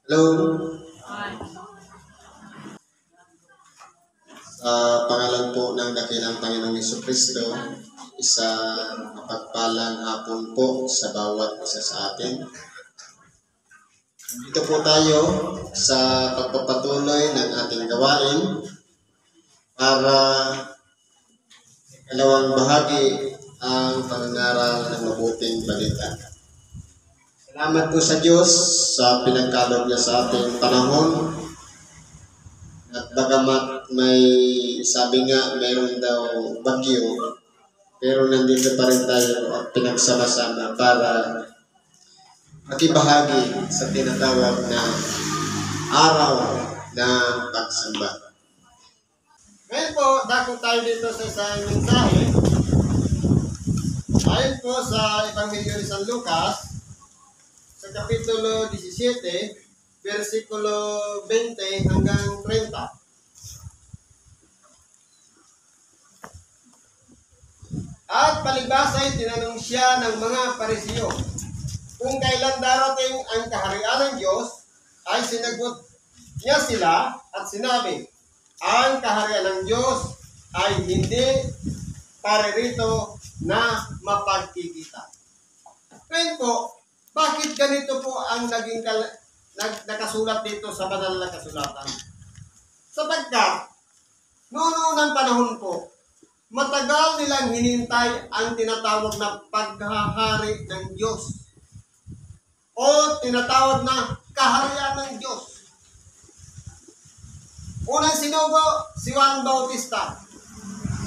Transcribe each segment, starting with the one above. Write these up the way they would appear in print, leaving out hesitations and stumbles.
Hello, sa pangalan po ng dakilang Panginoong Jesucristo, isang mapagpalang hapon po sa bawat isa sa atin. Dito po tayo sa pagpapatuloy ng ating gawain para dalawang bahagi ang pangangaral ng mabuting balita. Salamat po sa Diyos sa pinagkaloob niya sa ating panahon. At bagamat may sabi nga mayroon daw bagyo, pero nandito pa rin tayo at pinagsama-sama para makibahagi sa tinatawag na araw na pagsamba. Ngayon po, dako tayo dito sa isang mensahe. Ayon po sa Ebanghelyo ni San Lucas, sa Kapitulo 17, versikulo 20 hanggang 30. At palibasay tinanong siya ng mga Pariseo kung kailan darating ang kaharian ng Diyos, ay sinagot niya sila at sinabi, ang kaharian ng Diyos ay hindi paririto na mapagkikita. Ngayon po, bakit ganito po ang naging nakasulat dito sa banal na kasulatan? Sapagkat, noon ng panahon po, matagal nilang hinintay ang tinatawag na paghahari ng Diyos o tinatawag na kaharian ng Diyos. Unang sinugo, si Juan Bautista.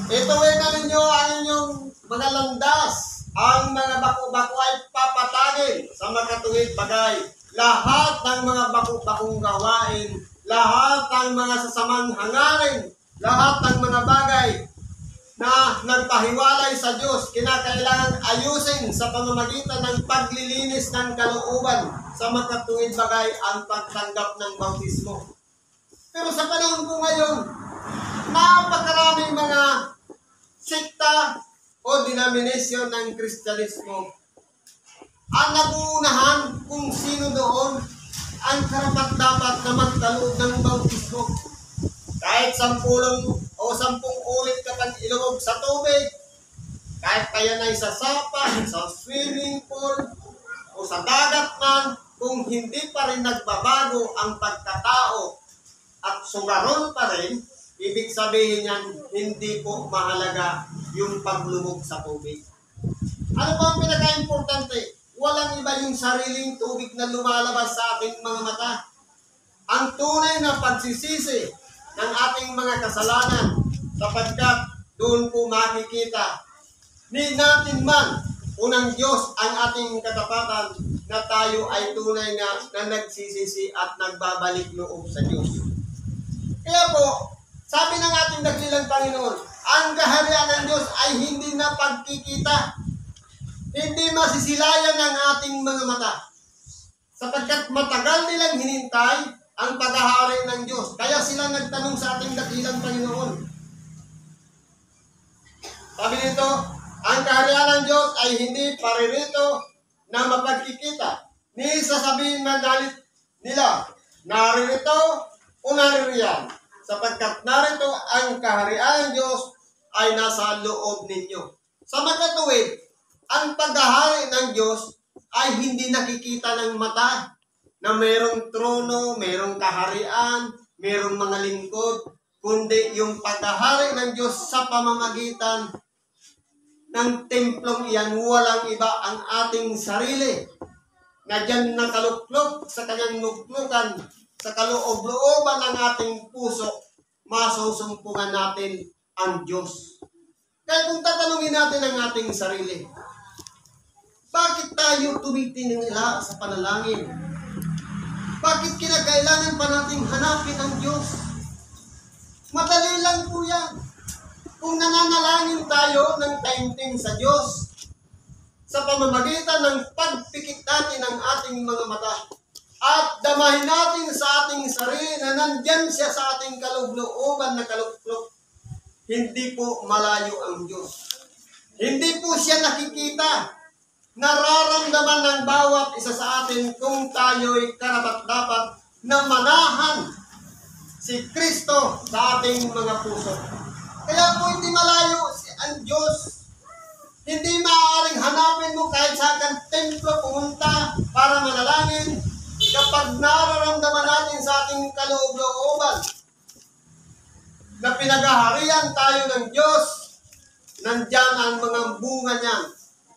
Ituwin na ninyo ang inyong mga landas, ang mga bako-bako ay papatagin sa makatuwid bagay. Lahat ng mga bako-bakong gawain, lahat ng mga sasamang hangarin, lahat ng mga bagay na nagpahiwalay sa Diyos, kinakailangan ayusin sa pamamagitan ng paglilinis ng kalooban sa makatuwid bagay ang pagtanggap ng bautismo. Pero sa panahon po ngayon, napakaraming mga sekta o denomination ng Kristyanismo ang naguunahan kung sino doon ang karapat-dapat na magkaloob ng bautismo. Kahit 10 ulit ka pang ilubog sa tubig, kahit pa yan ay sa sapa, sa swimming pool, o sa dagat man, kung hindi pa rin nagbabago ang pagkatao at sumaron pa rin, ibig sabihin yan, hindi po mahalaga yung paglubog sa tubig. Ano pa ang pinaka-importante? Walang iba yung sariling tubig na lumalabas sa ating mga mata. Ang tunay na pagsisisi ng ating mga kasalanan, sapagkat doon po makikita ni natin man unang Diyos ang ating katapatan na tayo ay tunay na nagsisisi at nagbabalik loob sa Diyos. Kaya po, sabi ng ating dakilang Panginoon, ang kaharian ng Diyos ay hindi na pagkikita. Hindi masisilayan ng ating mga mata. Sapagkat matagal nilang hinintay ang paghahari ng Diyos. Kaya sila nagtanong sa ating dakilang Panginoon. Sabi nito, ang kaharian ng Diyos ay hindi paririto na mapagkikita. Ni sasabihin man nila, naririto o naririyan. Sapagkat narito ang kaharian ng Diyos ay nasa loob ninyo. Sa makatuwid, ang paghahari ng Diyos ay hindi nakikita ng mata na mayroong trono, mayroong kaharian, mayroong mga lingkod, kundi yung paghahari ng Diyos sa pamamagitan ng templong iyan, walang iba ang ating sarili na dyan nakaluklok sa kanyang nuklukan, sa kaloob-looban ng ating puso, masusumpungan natin ang Diyos. Kaya kung tatanungin natin ang ating sarili, bakit tayo tumitinila sa panalangin? Bakit kinakailangan pa nating hanapin ang Diyos? Madali lang po yan. Kung nananalangin tayo ng taimtim sa Diyos, sa pamamagitan ng pagpikit natin ng ating mga mata, at damahin natin sa ating sarili na nandyan siya sa ating kaloob-looban na kaluklok, hindi po malayo ang Diyos. Hindi po siya nakikita. Nararamdaman ng bawat isa sa atin kung tayo'y karapat-dapat na manahan si Kristo sa ating mga puso. Kaya po hindi malayo ang Diyos. Hindi maaaring hanapin mo kahit sa kang templo pumunta para manalangin kapag nararamdaman natin sa ating kaloob-looban na pinagaharian tayo ng Diyos, nandyan ang mga bunga niyan,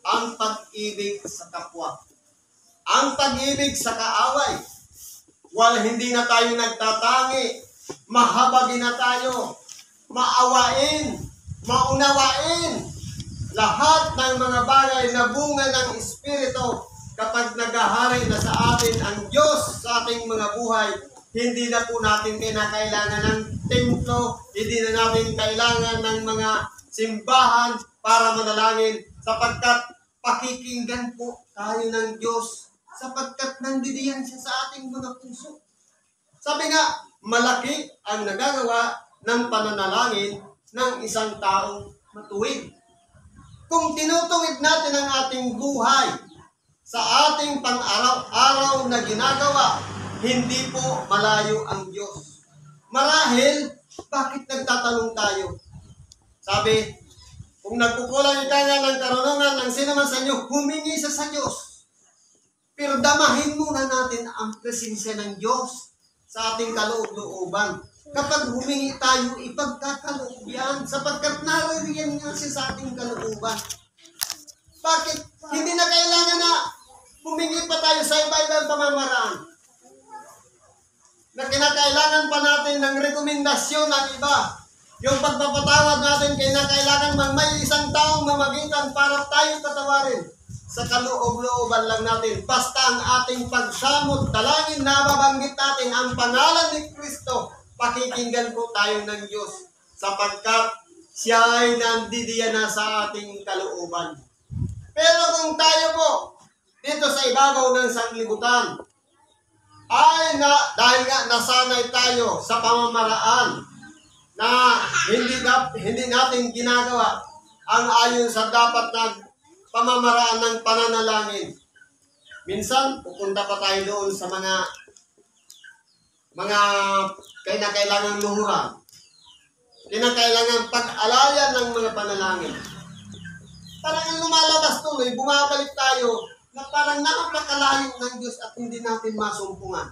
ang pag-ibig sa kapwa, ang pag-ibig sa kaaway. Hindi na tayo nagtatangi, mahabagin na tayo, maawain, maunawain lahat ng mga bagay na bunga ng Espiritu. Kapag nagahari na sa atin ang Diyos sa ating mga buhay, hindi na po natin kinakailangan ng templo, hindi na natin kailangan ng mga simbahan para manalangin, sapagkat pakikinggan po tayo ng Diyos, sapagkat nandidiyan siya sa ating mga puso. Sabi nga, malaki ang nagagawa ng pananalangin ng isang taong matuwid. Kung tinutuwid natin ang ating buhay sa ating pang-araw-araw na ginagawa, hindi po malayo ang Diyos. Marahil, bakit nagtatanong tayo? Sabi, kung nagkukulang ka nga ng karunungan ng sino man sa inyo, humingi sa Diyos. Pero damahin muna natin ang presensya ng Diyos sa ating kaloob-looban. Kapag humingi tayo, ipagkakaloob yan, sapagkat naririyan nga siya sa ating kalooban. Bakit? Hindi na kailangan na humingi pa tayo sa iba-ibang pamamaraan. Na kinakailangan pa natin ng rekomendasyon ng iba. Yung pagpapatawad natin, kinakailangan man may isang taong mamagitan para tayo patawarin. Sa kaloob-looban lang natin. Basta ang ating pagsamot, dalangin na babanggit natin ang pangalan ni Kristo, pakikinggan po tayo ng Diyos sapagkat siya ay nandidiyan na sa ating kalooban. Pero kung tayo po dito sa ibabaw ng sanglibutan ay dahil nga nasanay tayo sa pamamaraan na hindi natin ginagawa ang ayon sa dapat na pamamaraan ng pananalangin. Minsan pupunta pa tayo doon sa mga kinakailangang luhuran, kinakailangang pag-alayan ng mga panalangin. Parang lumalabas tuloy, bumabalik tayo na parang nakapakalayo ng Diyos at hindi natin masumpungan.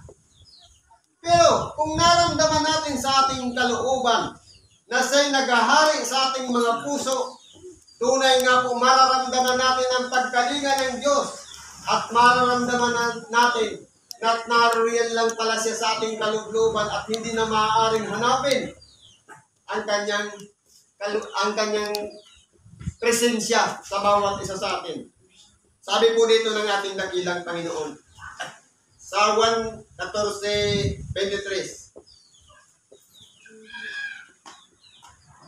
Pero kung naramdaman natin sa ating kalooban na siya'y naghahari sa ating mga puso, tunay nga po mararamdaman natin ang pagkalinga ng Diyos at mararamdaman natin na naririyan lang pala siya sa ating kalooban at hindi na maaaring hanapin ang kanyang presensya sa bawat isa sa atin. Sabi po dito ng ating dakilang Panginoon sa 1:14-23.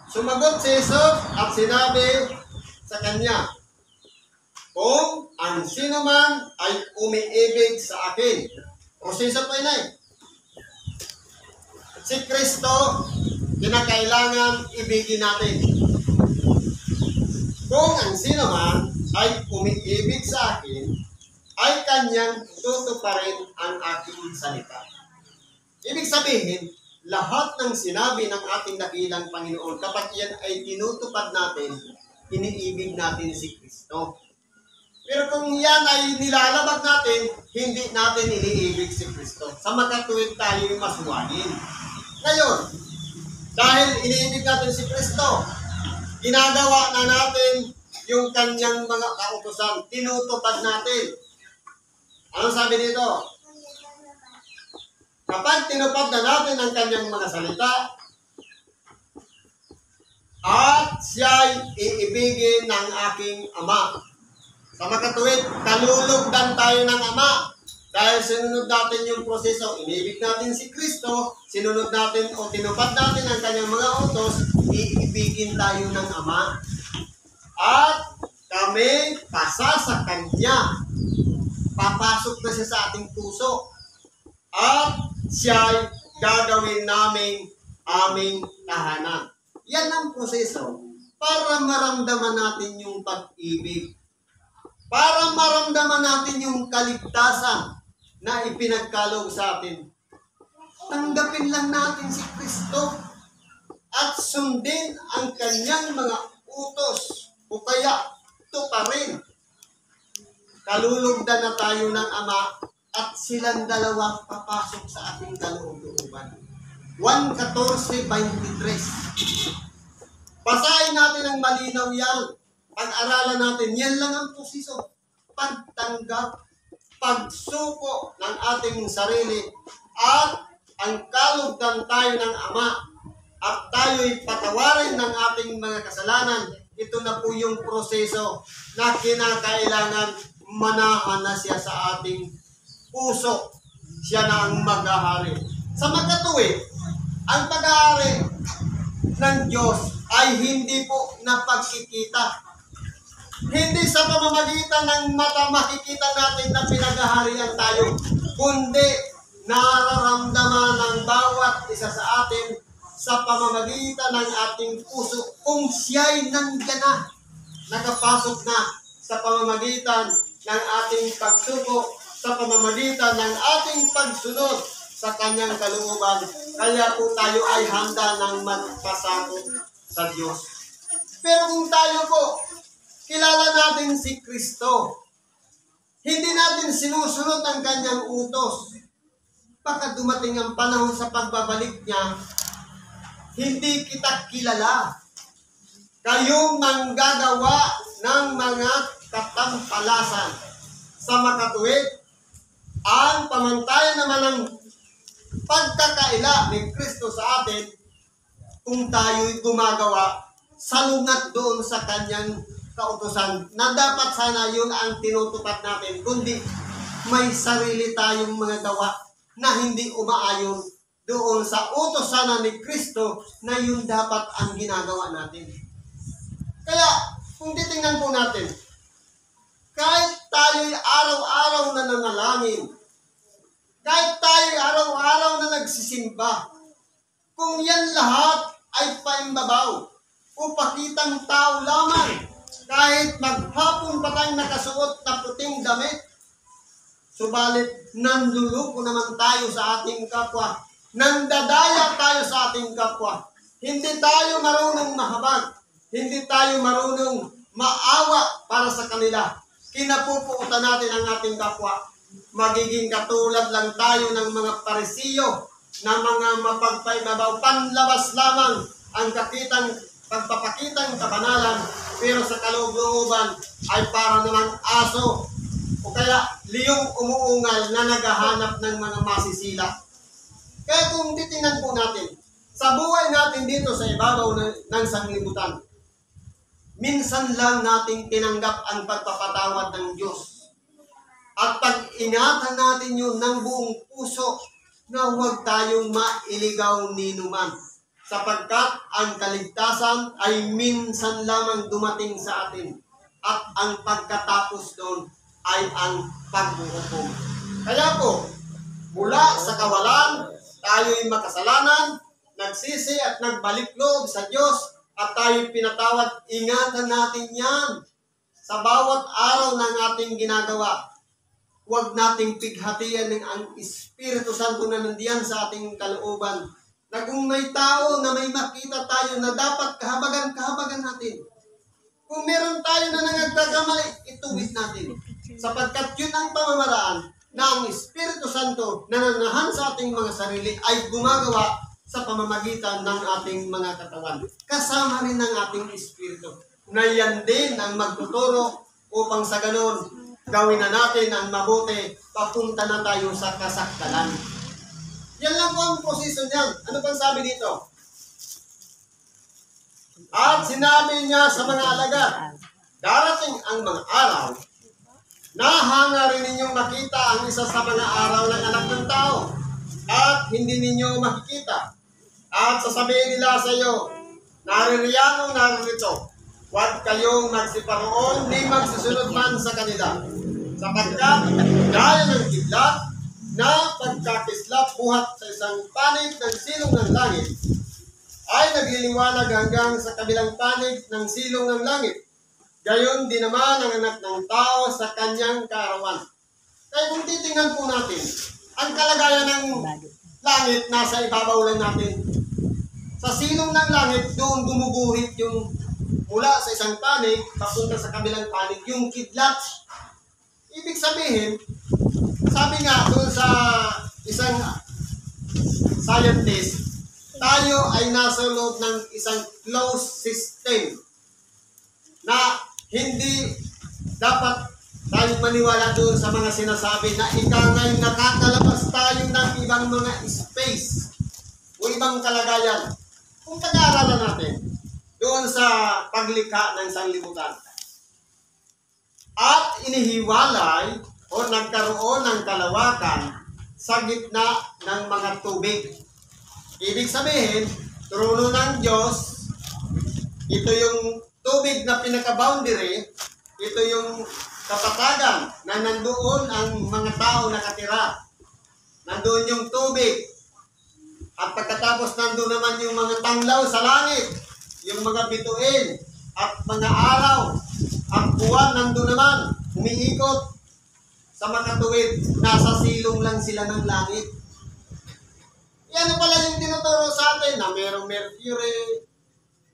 Sumagot si Jesus at sinabi sa kanya, kung ang sino man ay umiibig sa akin. Proseso po yun. Si Kristo, kinakailangan ibigin natin. Kung ang sino man ay umiibig sa akin, ay kanyang tutuparin ang aking salita. Ibig sabihin, lahat ng sinabi ng ating dakilang Panginoon, kapag yan ay tinutupad natin, iniibig natin si Kristo. Pero kung yan ay nilalabag natin, hindi natin iniibig si Kristo. Sa makatuwid tayo yung masuwagin. Ngayon, dahil iniibig natin si Kristo, ginagawa na natin yung kanyang mga kautusan, tinutupad natin. Ano sabi dito? Kapag tinupad na natin ang kanyang mga salita, at siya'y iibigin ng aking Ama. Sa makatuwid, kalulugdan tayo ng Ama. Dahil sinunod natin yung proseso, inibig natin si Kristo, sinunod natin o tinupad natin ang kanyang mga utos, iibigin tayo ng Ama. At kami pasa sa Kanya. Papasok na siya sa ating puso. At siya'y gagawin naming aming tahanan. Yan ang proseso para maramdaman natin yung pag-ibig. Para maramdaman natin yung kaligtasan na ipinagkaloob sa atin. tanggapin lang natin si Kristo at sundin ang kanyang mga utos o kaya tuparin. Kalulugdan na tayo ng Ama at silang dalawa papasok sa ating kalooban. 1:14-23. Basahin natin ang malinaw yan. Pag-aralan natin, yan lang ang posisyon. Pagtanggap, pagsuko ng ating sarili, at ang kalugdan tayo ng Ama, at tayo'y patawarin ng ating mga kasalanan. Ito na po yung proseso na kinakailangan manahan na siya sa ating puso. Siya na ang maghahari. Sa magkatuwid, ang pag-ahari ng Diyos ay hindi po napagkikita. Hindi sa pamamagitan ng mata makikita natin na pinag-aharian tayo, kundi nararamdaman ng bawat isa sa atin sa pamamagitan ng ating puso kung siya'y nandiyan na, nakapasok na sa pamamagitan ng ating pagsuko, sa pamamagitan ng ating pagsunod sa kanyang kalooban. Kaya po tayo ay handa ng magpasakop sa Diyos. Pero kung tayo po, kilala natin si Kristo, hindi natin sinusunod ang kanyang utos, baka dumating ang panahon sa pagbabalik niya, hindi kita kilala. Kayong manggagawa ng mga katampalasan. Sa makatuwid, ang pamantayan naman ng pagkakaila ni Kristo sa atin, kung tayo'y gumagawa, salungat doon sa kanyang kautusan, na dapat sana yun ang tinutupad natin, kundi may sarili tayong mga gawa na hindi umaayon doon sa utos sana ni Kristo na yun dapat ang ginagawa natin. Kaya, kung titingnan po natin, kahit tayo'y araw-araw na nanalangin, kahit tayo'y araw-araw na nagsisimba, kung yan lahat ay paimbabaw o pakitang tao lamang, kahit maghapon pa tayong nakasuot na puting damit, subalit nanluluko naman tayo sa ating kapwa, nandadaya tayo sa ating kapwa, hindi tayo marunong mahabag, hindi tayo marunong maawa para sa kanila, kinapupuutan natin ang ating kapwa, magiging katulad lang tayo ng mga Parisiyo na mga mapagpaibabaw, panlabas lamang ang pagpapakitang kabanalan, pero sa kalooban ay para namang aso o kaya liyong umuungal na naghahanap ng mga masisila. Kaya kung titingnan po natin, sa buhay natin dito sa ibabaw ng sanglibutan, minsan lang natin tinanggap ang pagpapatawad ng Diyos. At pag-ingatan natin yun ng buong puso na huwag tayong mailigaw ni numan. Sapagkat ang kaligtasan ay minsan lamang dumating sa atin. At ang pagkatapos doon ay ang paghuhukom. Kaya po, mula sa kawalan, tayo'y makasalanan, nagsisi at nagbalik loob sa Diyos, at tayo'y pinatawad. Ingatan natin yan sa bawat araw ng ating ginagawa. Huwag nating pighatian ng ang Espiritu Santo na nandiyan sa ating kalooban. Na kung may tao na may makita tayo na dapat kahabagan natin. Kung meron tayo na nagkakamali, ituwid natin. Sapagkat yun ang pamamaraan na ang Espiritu Santo na nanahan sa ating mga sarili ay gumagawa sa pamamagitan ng ating mga katawan. Kasama rin ng ating Espiritu. Na yan din ang magtuturo upang sa ganon, gawin na natin ang mabuti, papunta na tayo sa kasakdalan. Yan lang po ang posisyon niyan. Ano pang sabi dito? At sinabi niya sa mga alagad, darating ang mga araw na hangarin ninyong makita ang isa sa mga araw ng anak ng tao at hindi ninyo makikita. At sasabihin nila sa iyo, naririyan o naririto, huwag kayong magsiparoon, di magsusunod man sa kanila. Sapagkat gaya ng kidlat na pagkakislap buhat sa isang panig ng silong ng langit, ay nagliliwanag hanggang sa kabilang panig ng silong ng langit. Gayon din naman ang anak ng tao sa kanyang kaarawan. Kaya kung titingnan po natin, ang kalagayan ng langit, nasa ibabaw lang natin. Sa silong ng langit, doon gumuguhit yung mula sa isang panig, papunta sa kabilang panig, yung kidlat. Ibig sabihin, sabi nga doon sa isang scientist, tayo ay nasa loob ng isang closed system na hindi dapat tayo maniwala doon sa mga sinasabi na ikangay nakakalabas tayo ng ibang mga space o ibang kalagayan. Kung pag-aaralan natin doon sa paglikha ng sanlibutan at inihiwalay o nagkaroon ng kalawakan sa gitna ng mga tubig. Ibig sabihin, trono ng Diyos, ito yung tubig na pinaka-boundary, ito yung kapatagan na nandoon ang mga tao nakatira. Nandoon yung tubig. At pagkatapos nandoon naman yung mga tanglaw sa langit, yung mga bituin, at mga araw, at buwan nandoon naman, umiikot sa makatuwid, nasa silong lang sila ng langit. Yan pala yung tinuturo sa atin na merong Mercury,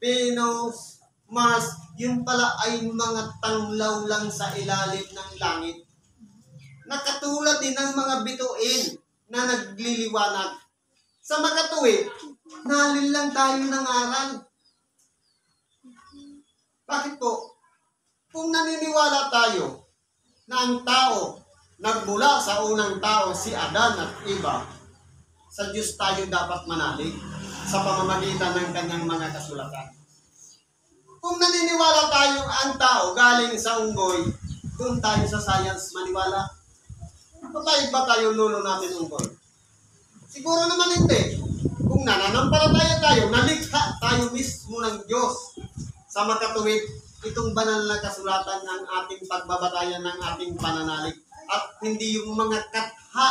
Venus, Mars, yung pala ay mga tanglaw lang sa ilalim ng langit. Nakatulad din ng mga bituin na nagliliwanag. Sa makatuwid, nalil lang tayo ng aral. Bakit po? Kung naniniwala tayo na ang tao, nagmula sa unang tao, si Adan at Eva, sa Diyos tayo dapat manalig sa pamamagitan ng kanyang mga kasulatan. Kung naniniwala tayo ang tao galing sa unggoy, doon tayo sa science maniwala. Patay ba tayo lolo natin unggoy? Siguro naman hindi. Kung nananampalataya tayo, nalikha tayo mismo ng Diyos sa makatuwid, itong banal na kasulatan ng ating pagbabatayan ng ating pananalig. At hindi yung mga katha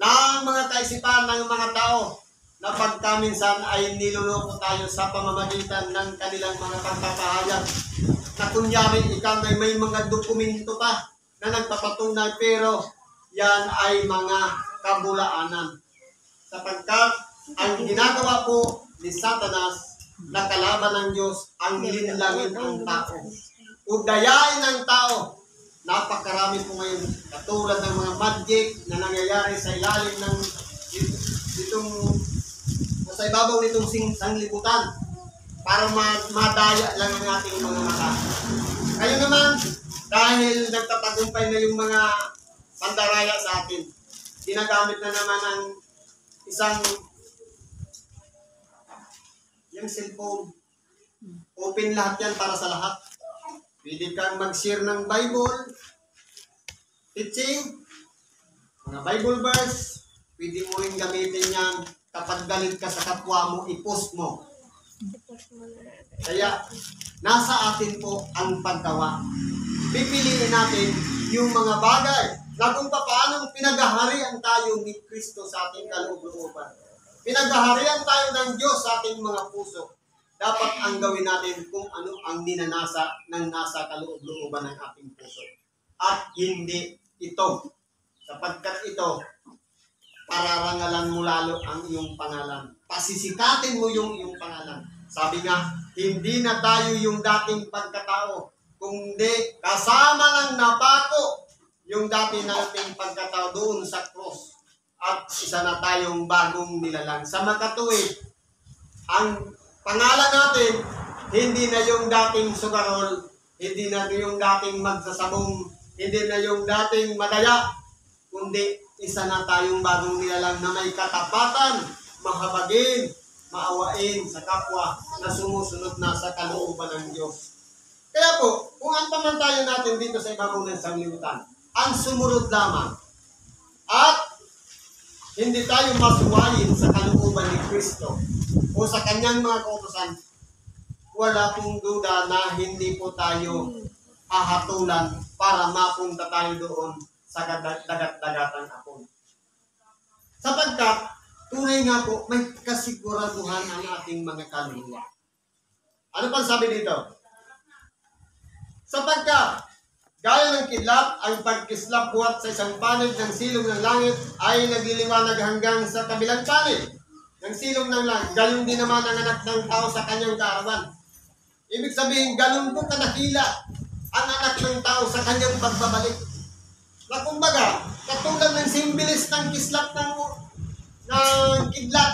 ng mga kaisipan ng mga tao na pagkaminsan ay niloloko tayo sa pamamagitan ng kanilang mga pagpapahayag. Na kunyari, ikaw may mga dokumento pa na nagpapatunay, pero yan ay mga kabulaanan. Sapagkat ang ginagawa po ni Satanas na kalaban ng Diyos ang linlangin ang tao. Udayain ng tao. Napakarami po ngayon katulad ng mga magic na nangyayari sa ilalim ng itong sa ibabaw nitong sanglibutan para madaya lang ang ating mga mata. Kaya naman, dahil nagtatagumpay na yung mga pandaraya sa atin, ginagamit na naman ang isang yung cellphone. Open lahat yan para sa lahat. Pwede kang mag-share ng Bible, teaching, mga Bible verse. Pwede mo rin gamitin yan kapag galit ka sa kapwa mo, i-post mo. Kaya, nasa atin po ang paggawa. Pipiliin natin yung mga bagay na kung paano pinaghaharian tayo ni Kristo sa ating kaloob-looban. Pinaghaharian tayo ng Diyos sa ating mga puso. Dapat ang gawin natin kung ano ang ninanasa ng nasa kaloob-looban ng ating puso. At hindi ito. Sapagkat ito, pararangalan mo lalo ang iyong pangalan. Pasisikatin mo yung iyong pangalan. Sabi nga, hindi na tayo yung dating pagkatao, kundi kasama ng napako yung dati nating pagkatao doon sa cross. At isa na tayong bagong nilalang. Sa makatuwid, ang pangalan natin, hindi na yung dating sugarol, hindi na yung dating magsasabong, hindi na yung dating madaya, kundi isa na tayong bagong nilalang na may katapatan, mahabagin, maawain sa kapwa na sumusunod na sa kalooban ng Diyos. Kaya po, kung ang pamantayan natin dito sa ibabaw ng sanglibutan, ang sumunod lamang at hindi tayo masuwayin sa kalooban ni Kristo o sa kanyang mga kautusan, wala pong duda na hindi po tayo ahatulan para mapunta tayo doon sa dagat-dagatan apon. Sapagkat, tunay nga po, may kasiguraduhan ang ating mga kaluluwa. Ano pang sabi dito? Sapagkat, Gaya ng kidlat, ang pagkislap buhat sa isang panig ng silong ng langit ay nagliliwanag hanggang sa kabilang panig ng silong ng langit. Gayon din naman ang anak ng tao sa kanyang kaarawan. Ibig sabihin, ganon po kadakila ang anak ng tao sa kanyang pagbabalik. Na kumbaga, katulad ng simbilis ng kislap ng kidlat,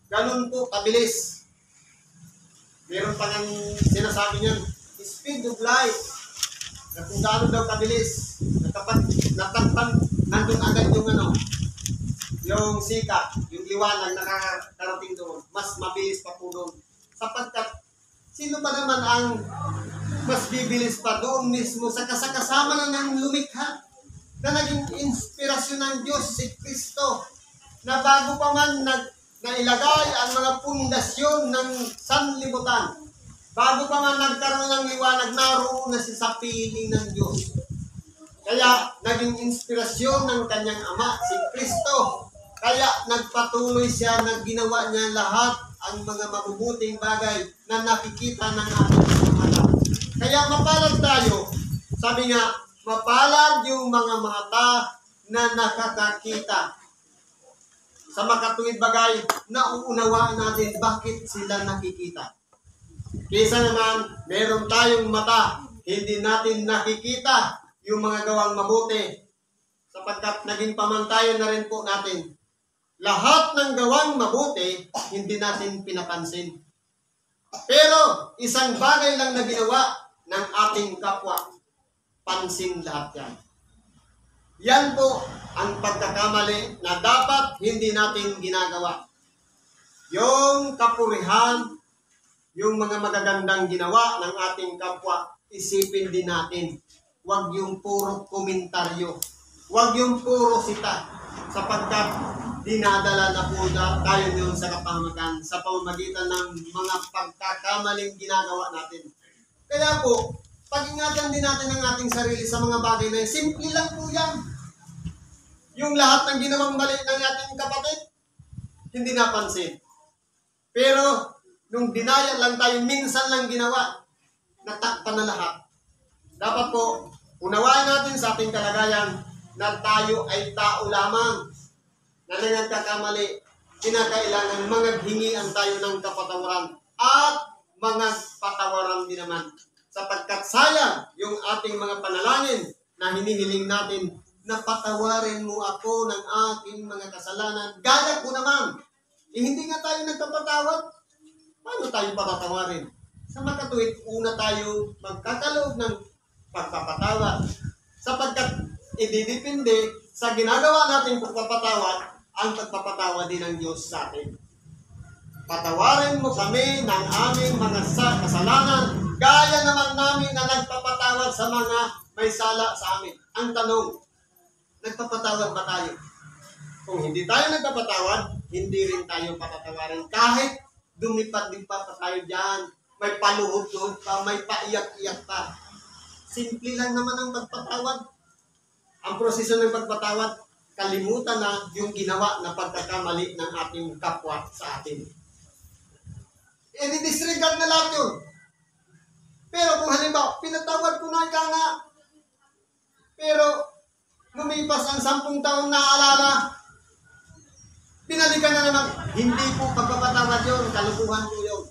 ganon po kabilis. Meron pa ng sinasabi niyan, speed of light. Na kung gaano daw kabilis, natakpan, nandun agad yung sikat, yung liwanag nakakarating doon. Mas mabilis pa po doon. Sapagkat, sino ba naman ang mas bibilis pa doon mismo sa kasama na ng lumikha na naging inspirasyon ng Diyos, si Kristo, na bago pa man nailagay ang mga pundasyon ng sanlibutan, bago pa man nagkaroon ng liwanag, naroon na siya sa piling ng Diyos. Kaya naging inspirasyon ng kanyang ama, si Kristo. Kaya nagpatuloy siya na ginawa niya lahat ang mga mabubuting bagay na nakikita ng ating mga mata. Kaya mapalad tayo. Sabi nga, mapalad yung mga mata na nakakakita sa makatuwid bagay na uunawaan natin bakit sila nakikita. Kaysa naman, meron tayong mata, hindi natin nakikita yung mga gawang mabuti, sapagkat naging pamantayan na rin po natin. Lahat ng gawang mabuti, hindi natin pinapansin. Pero isang bagay lang na ginawa ng ating kapwa, pansin lahat yan. Yan po ang pagkakamali na dapat hindi natin ginagawa. Yung kapurihan, yung mga magagandang ginawa ng ating kapwa, isipin din natin. Huwag yung puro komentaryo. Huwag yung puro sita. Sapagkat dinadala na po tayo yun sa kapahamakan sa pamamagitan ng mga pagkakamaling ginagawa natin. Kaya po, pag-ingatan din natin ang ating sarili sa mga bagay na yun. Simple lang po yan. Yung lahat ng ginawang mali ng ating kapatid, hindi napansin. Pero, nung dinaya lang tayo, minsan lang ginawa, natakpan na lahat. Dapat po, unawain natin sa ating kalagayan na tayo ay tao lamang na nagkakamali. Kinakailangan maghingian tayo ng kapatawaran at mga patawaran din naman. Sapagkat sayang yung ating mga panalangin na hinihiling natin na patawarin mo ako ng aking mga kasalanan. Gaya ko naman. Hindi nga tayo nagpapatawad. Paano tayo patatawarin? Sa makatuwid, una tayo magkakaloob ng pagpapatawad. Sapagkat ididepende sa ginagawa nating pagpapatawad, ang pagpapatawad din ng Diyos sa atin. Patawarin mo kami ng aming mga kasalanan, gaya naman namin na nagpapatawad sa mga may sala sa amin. Ang tanong, nagpapatawad ba tayo? Kung hindi tayo nagpapatawad, hindi rin tayo patatawarin. Kahit dumipad-dipad pa tayo dyan, may paluhod-luhod pa, may paiyak-iyak pa. Simple lang naman ang pagpatawad. Ang proseso ng pagpatawad, kalimutan na yung ginawa na pagkakamali ng ating kapwa sa atin. I-disregard na lahat yun. Pero kung halimbawa, pinatawad ko na ika nga, pero lumipas ang 10 taon na alala, pinalikan na naman, hindi po pagpapatawad yun, kalukuhan po yun.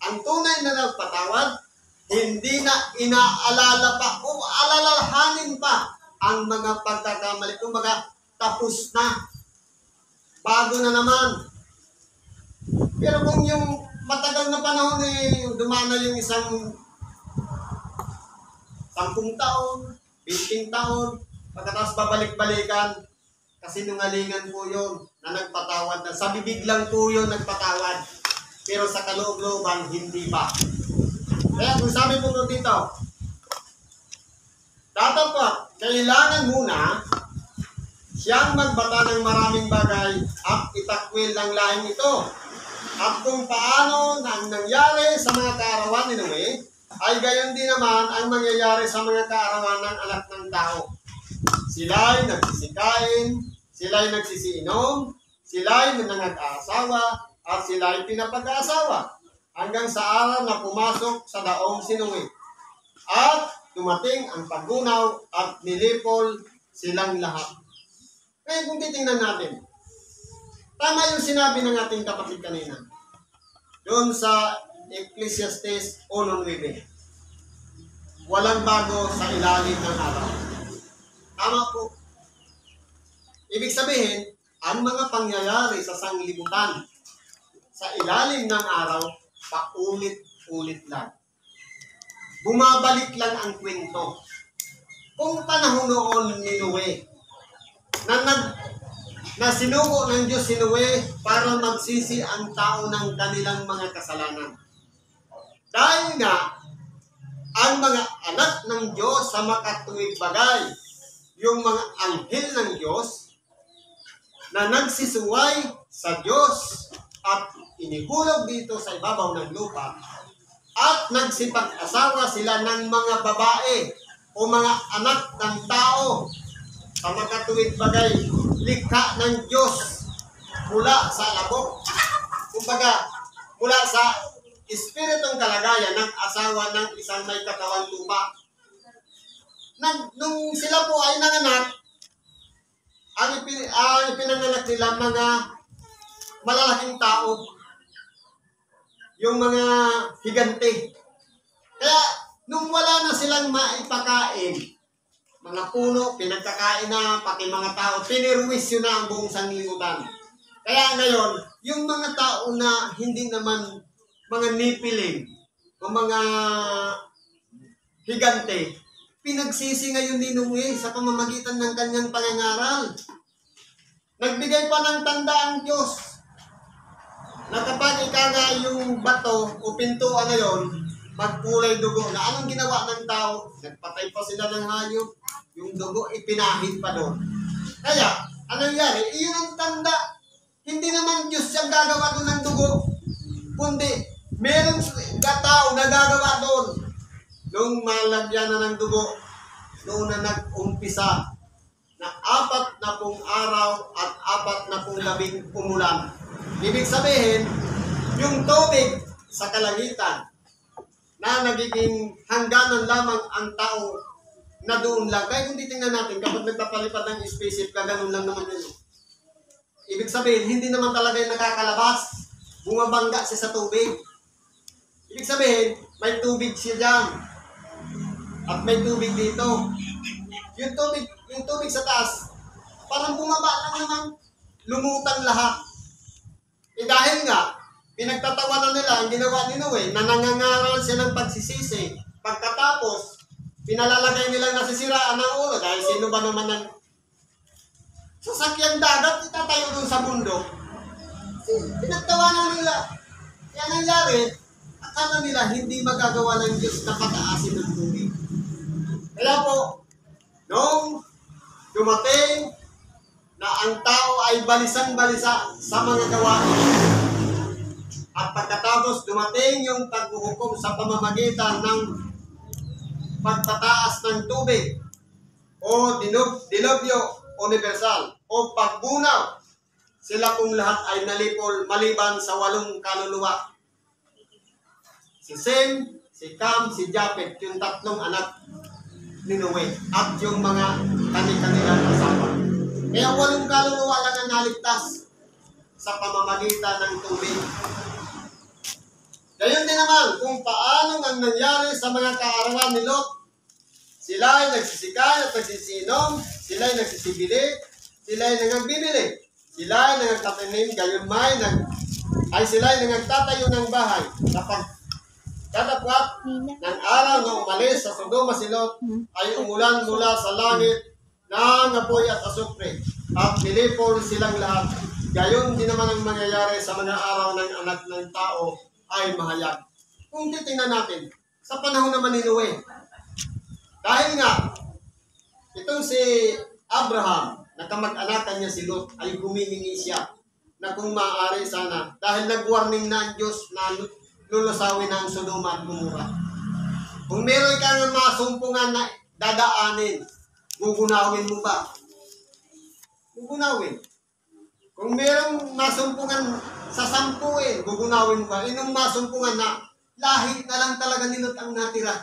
Ang tunay na nagpatawad, hindi na inaalala pa o alalahanin pa ang mga pagkakamali. Kumbaga, tapos na. Bago na naman. Pero kung yung matagal na panahon dumana yung isang 10 taon, 15 taon, pagkatapos babalik-balikan, kasi nungalingan po yun na nagpatawad na. Sa bibig lang po yun nagpatawad. Pero sa kaloob-looban, hindi pa. Kaya kung sabi po dito, dapat kailangan muna siyang magbata ng maraming bagay at itakwil ng lahing ito. At kung paano ang nangyari sa mga kaarawan ni Noe, ay gayon din naman ang mangyayari sa mga kaarawan ng anak ng tao. Sila'y nagsisikain, sila'y nagsisiinom, sila'y nanganag-aasawa, at sila'y pinapag-aasawa, hanggang sa araw na pumasok sa daong si Noe. At dumating ang paggunaw at nilipol silang lahat. Ngayon kung titingnan natin, tama yung sinabi ng ating kapatid kanina. Doon sa Ecclesiastes 1:9. Walang bago sa ilalim ng araw. Tama po. Ibig sabihin, ang mga pangyayari sa sanglibutan sa ilalim ng araw, paulit-ulit lang. Bumabalik lang ang kwento. Kung panahon noon ni Noe, na sinuko ng Diyos si Noe para magsisi ang tao ng kanilang mga kasalanan. Dahil nga, ang mga anak ng Diyos sa makatuwid bagay, yung mga anghel ng Diyos na nagsisuway sa Diyos at inihulog dito sa ibabaw ng lupa at nagsipag-asawa sila ng mga babae o mga anak ng tao sa makatuwid bagay, likha ng Diyos mula sa alabok. Kumbaga, mula sa espiritong kalagayan ng asawa ng isang may katawang lupa. Nung sila po ay nanganak, ang ipinanganak nila mga malalaking tao, yung mga higante. Kaya, nung wala na silang maipakain, mga puno, pinagkakain na, pati mga tao, pinirwisyo na ang buong sanglibutan. Kaya ngayon, yung mga tao na hindi naman mga nipiling o mga higante, pinagsisi ngayon ni Noe sa pamamagitan ng kanyang pangangaral. Nagbigay pa ng tanda ang Diyos na kapag ikaga yung bato o pintuan na yon, magkulay dugo. Na anong ginawa ng tao? Nagpatay pa sila ng hayop. Yung dugo, ipinahid pa doon. Kaya, anong nangyari? Iyon ang tanda. Hindi naman Diyos siyang gagawa doon ng dugo. Kundi, meron tao na gagawa doon. Nung malagyan na ng dugo, noon na nag-umpisa na 40 araw at 40 gabing umulan. Ibig sabihin, yung tubig sa kalangitan na nagiging hangganan lamang ang tao na doon lang. Kaya kung titingnan natin, kapag nagpapalipad ng spaceship, kaganon lang naman yun. Ibig sabihin, hindi naman talaga yung nakakalabas. Bumabangga siya sa tubig. Ibig sabihin, may tubig siya dyan. At may tubig dito. Yung tubig sa taas, parang bumaba lang naman. Lumutang lahat. Dahil nga, pinagtatawanan nila ang ginawa ni Noe na nangangaral siya ng pagsisisi. Pagkatapos, pinalalagay nilang nasisiraan ng ulo dahil sino ba naman ang sasakyang dagat itatayo doon sa bundok. Pinagtawanan nila. Kaya nangyari, akala nila hindi magagawa ng Diyos na pataasin ng tubig. Kaya po, nung dumating na ang tao ay balisang-balisa sa mga gawain, at pagkatapos dumating yung paghuhukom sa pamamagitan ng pagtataas ng tubig o dilubyo universal o pagbunaw, sila kung lahat ay nalipol maliban sa 8 kaluluwa. Si Sem, si Cam, si Japet, yung 3 anak ni Noe at yung mga kani-kanilang asawa. Kaya 8 kaluluwa lang ang naligtas sa pamamagitan ng tubig. Gayon din naman kung paano ang nangyari sa mga kaarawan ni Lot. Sila ay nagsisikay at nagsisinom, sila ay nagsisibili, sila ay nangagbibili, sila ay nangagtatanim, gayon sila ay nangagtatayo ng bahay. Kapag katapwat ng araw na umalis sa Sodoma si Lot, ay umulan mula sa langit ng apoy at asupre, at nilipol silang lahat. Gayon din naman ang mangyayari sa mga araw ng anak ng tao ay mahayag. Kung titingnan natin, sa panahon naman ni Noe, dahil nga, itong si Abraham, na kamag-anakan niya si Lot, ay humihingi siya na kung maaari sana, dahil nag-warning na ang Diyos na lulusawin ang Sodoma at Gomorra. Kung meron kang masumpungan na dadaanin, gugunawin mo ba? Gugunawin. Kung merong masumpungan sasampuin, gugunawin mo ba? Inong masumpungan na lahi na lang talaga ni Lot ang natira.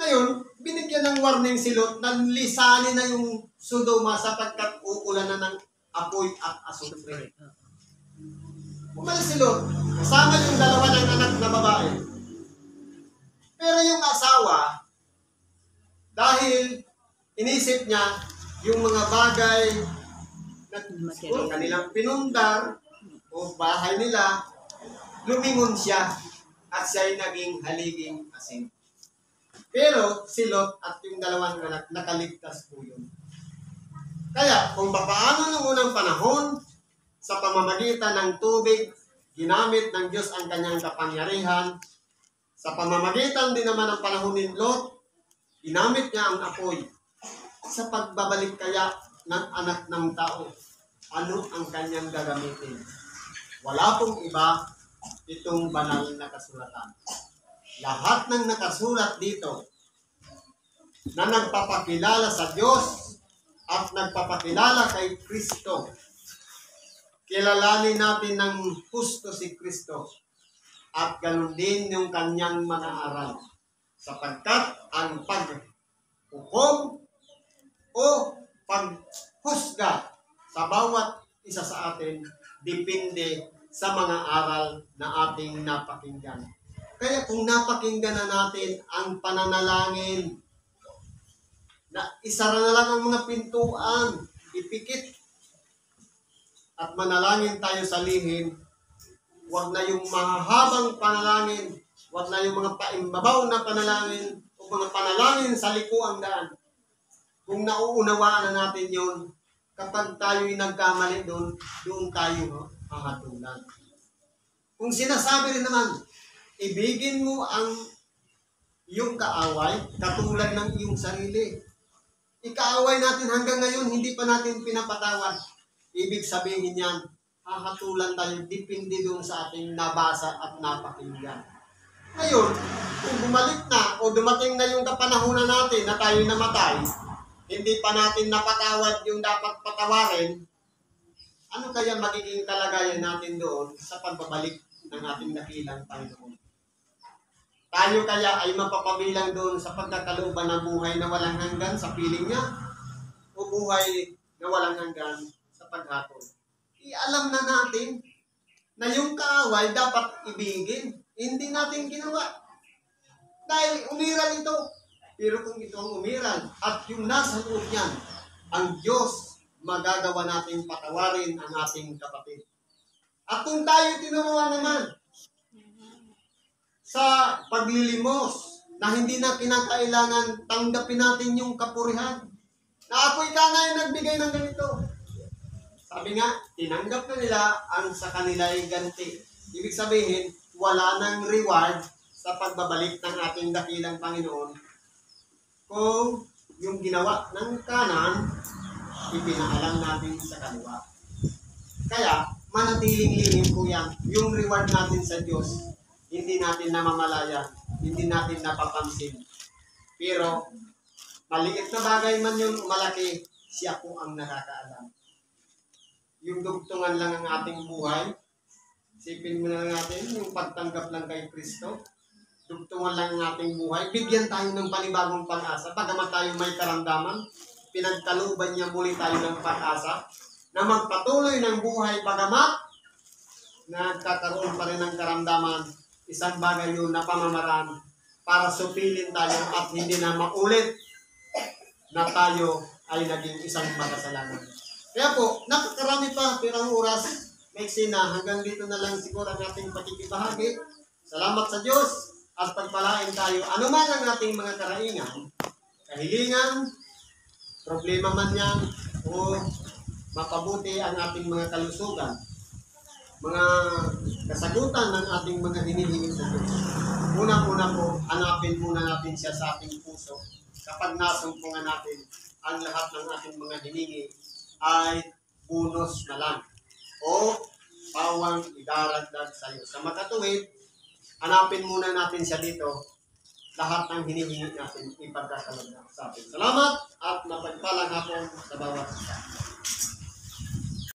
Ngayon, binigyan ng warning si Lot na lisanin na yung Sodoma sapagkat uulan na ng apoy at asupre. Umalis si Lot, kasama yung dalawa ng anak na babae. Pero yung asawa, dahil inisip niya yung mga bagay na siguro kanilang pinundar o bahay nila, lumingon siya at siya'y naging haliging asin. Pero si Lot at yung dalawang anak, nakaligtas po yun. Kaya kung paano noong unang panahon, sa pamamagitan ng tubig, ginamit ng Diyos ang kanyang kapangyarihan, sa pamamagitan din naman ng panahon ni Lot, ginamit niya ang apoy. Sa pagbabalik kaya ng anak ng tao, ano ang kanyang gagamitin? Wala pong iba itong banal na kasulatan. Lahat ng nakasulat dito na nagpapakilala sa Diyos at nagpapakilala kay Kristo, kilalanin natin ng husto si Kristo at ganun din yung kanyang mga aral. Sapagkat ang paghukom o paghusga sa bawat isa sa atin depende sa mga aral na ating napakinggan. Kaya kung napakinggan na natin ang pananalangin, na isara na lang ang mga pintuan, ipikit, at manalangin tayo sa lihim, huwag na yung mahahabang panalangin, huwag na yung mga paimbabaw na panalangin, o mga panalangin sa likuang daan. Kung nauunawaan na natin yon, kapag tayo'y nagkamali doon tayo hahatulan. Kung sinasabi rin naman, ibigin mo ang iyong kaaway katulad ng iyong sarili. Ikaaway natin hanggang ngayon, hindi pa natin pinapatawad. Ibig sabihin yan, hahatulan tayo, depende doon sa ating nabasa at napakinggan. Ngayon, kung bumalik na o dumating na yung kapanahunan natin na tayo namatay, hindi pa natin napatawad yung dapat patawarin, ano kaya magiging kalagayan natin doon sa pagbabalik ng ating dakilang Panginoon? Tayo kaya ay mapapabilang doon sa pagkakalooban ng buhay na walang hanggan sa piling niya o buhay na walang hanggan sa paghatol? Ialam na natin na yung kaaway dapat ibigin. Hindi natin ginawa. Dahil umiral ito. Pero kung ito ang umiral at yung nasa loob niyan, ang Diyos magagawa natin patawarin ang ating kapatid. At kung tayo tinuruan naman sa paglilimos na hindi na kinakailangan tanggapin natin yung kapurihan, na ako'y kanay nagbigay ng ganito. Sabi nga, tinanggap na nila ang sa kanila'y ganti. Ibig sabihin, wala nang reward sa pagbabalik ng ating dakilang Panginoon kung yung ginawa ng kanan, ipinaalam natin sa kaliwa. Kaya, manatiling lihim po yan. Yung reward natin sa Diyos, hindi natin namamalayan, hindi natin napapansin. Pero, maliit na bagay man yun, malaki, siya po ang nakakaalam. Yung dugtungan lang ang ating buhay, isipin mo na lang natin, yung pagtanggap lang kay Kristo, dugtungan lang ang ating buhay, bigyan tayo ng panibagong pag-asa, bagamat tayo may karamdaman, pinagkaluban niya muli tayo ng pag-asa, na magpatuloy ng buhay, bagamat nagkakaroon pa rin ng karamdaman, isang bagay yun na pamamaraan para supilin tayo at hindi na maulit na tayo ay naging isang makasalanan. Kaya po, nakakarami pa, pero ang oras, maiksi na, hanggang dito na lang siguro ang ating pakikibahagi. Salamat sa Diyos at pagpalain tayo. Ano man ang ating mga karaingan, kahilingan, problema man yan, o mapabuti ang ating mga kalusugan, mga kasagutan ng ating mga hinihingi sa Diyos. Unang-una po, hanapin muna natin siya sa ating puso. Kapag nasumpungan natin ang lahat ng ating mga hiningi, ay bonus na lang o pawang idaragdag sa iyo. Sa makatuwid, hanapin muna natin siya dito. Lahat ng hinihingi natin ipagkakalagdag sa atin. Salamat at mapagpalang hapon sa bawat isa.